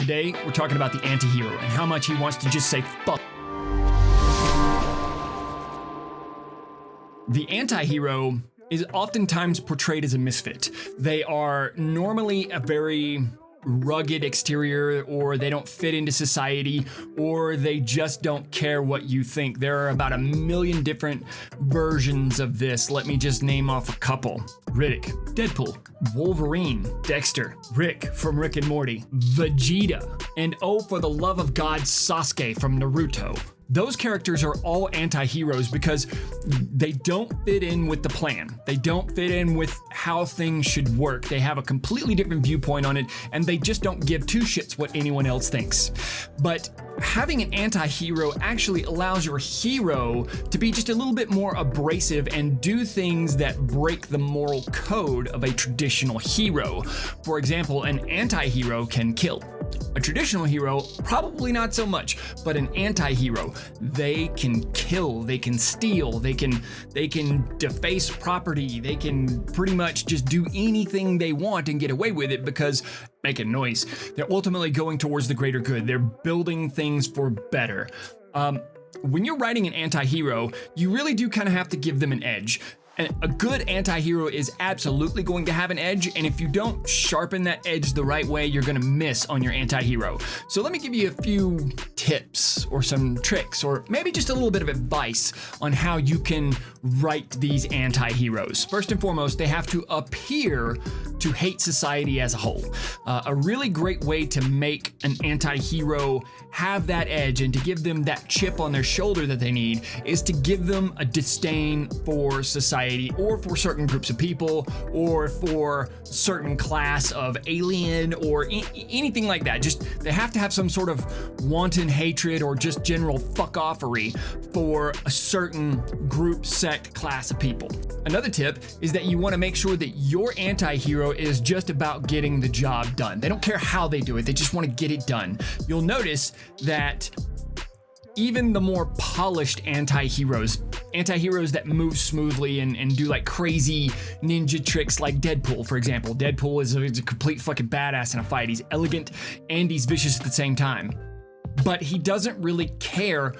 Today, we're talking about the anti-hero and how much he wants to just say fuck. The anti-hero is oftentimes portrayed as a misfit. They are normally a very rugged exterior, or they don't fit into society, or they just don't care what you think. There are about 1 million different versions of this. Let me just name off a couple. Riddick, Deadpool, Wolverine, Dexter, Rick from Rick and Morty, Vegeta, and oh, for the love of God, Sasuke from Naruto. Those characters are all anti-heroes because they don't fit in with the plan. They don't fit in with how things should work. They have a completely different viewpoint on it, and they just don't give two shits what anyone else thinks. But having an anti-hero actually allows your hero to be just a little bit more abrasive and do things that break the moral code of a traditional hero. For example, an anti-hero can kill. A traditional hero, probably not so much, but an anti-hero, they can kill, they can steal, they can deface property, they can pretty much just do anything they want and get away with it because making noise. They're ultimately going towards the greater good. They're building things for better. When you're writing an anti-hero, you really do kind of have to give them an edge. And a good anti-hero is absolutely going to have an edge, and if you don't sharpen that edge the right way, you're gonna miss on your anti-hero. So let me give you a few tips or some tricks, or maybe just a little bit of advice on how you can write these anti-heroes. First and foremost, they have to appear to hate society as a whole. A really great way to make an anti-hero have that edge and to give them that chip on their shoulder that they need is to give them a disdain for society, or for certain groups of people, or for certain class of alien, or anything like that. Just they have to have some sort of wanton hatred or just general fuck-offery for a certain group, sect, class of people. Another tip is that you want to make sure that your anti-hero is just about getting the job done. They don't care how they do it, they just want to get it done. You'll notice that even the more polished anti-heroes that move smoothly and do like crazy ninja tricks like Deadpool, for example. Deadpool is a complete fucking badass in a fight. He's elegant and he's vicious at the same time. But he doesn't really care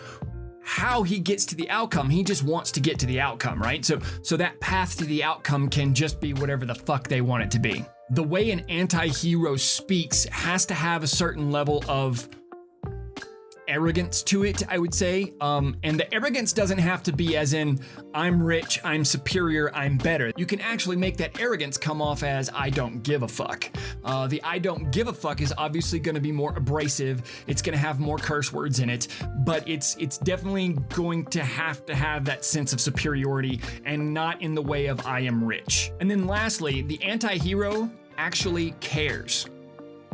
how he gets to the outcome. He just wants to get to the outcome, right? So that path to the outcome can just be whatever the fuck they want it to be. The way an anti-hero speaks has to have a certain level of arrogance to it, I would say. And the arrogance doesn't have to be as in, I'm rich, I'm superior, I'm better. You can actually make that arrogance come off as, I don't give a fuck. The I don't give a fuck is obviously gonna be more abrasive. It's gonna have more curse words in it, but it's definitely going to have that sense of superiority and not in the way of I am rich. And then lastly, the anti-hero actually cares.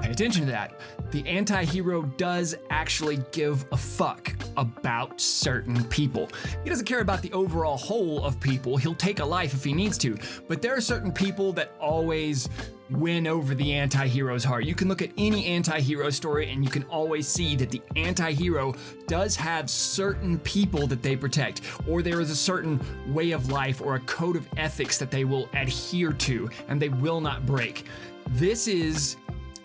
Pay attention to that. The anti-hero does actually give a fuck about certain people. He doesn't care about the overall whole of people. He'll take a life if he needs to, but there are certain people that always win over the anti-hero's heart. You can look at any anti-hero story and you can always see that the anti-hero does have certain people that they protect, or there is a certain way of life or a code of ethics that they will adhere to and they will not break. This is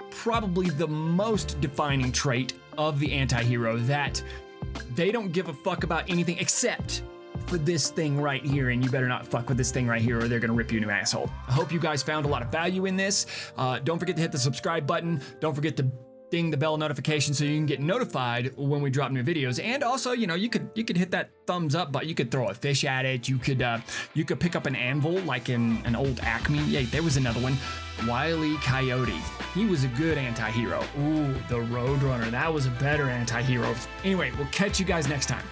probably the most defining trait of the anti-hero, that they don't give a fuck about anything except for this thing right here, and you better not fuck with this thing right here or they're gonna rip you a new asshole. I hope you guys found a lot of value in this. Don't forget to hit the subscribe button. Don't forget to ding the bell notification so you can get notified when we drop new videos. And also, you know, you could hit that thumbs up button. You could throw a fish at it. You could pick up an anvil like in an old Acme. Yeah, there was another one. Wile E. Coyote. He was a good anti-hero. Ooh, the Roadrunner. That was a better anti-hero. Anyway, we'll catch you guys next time.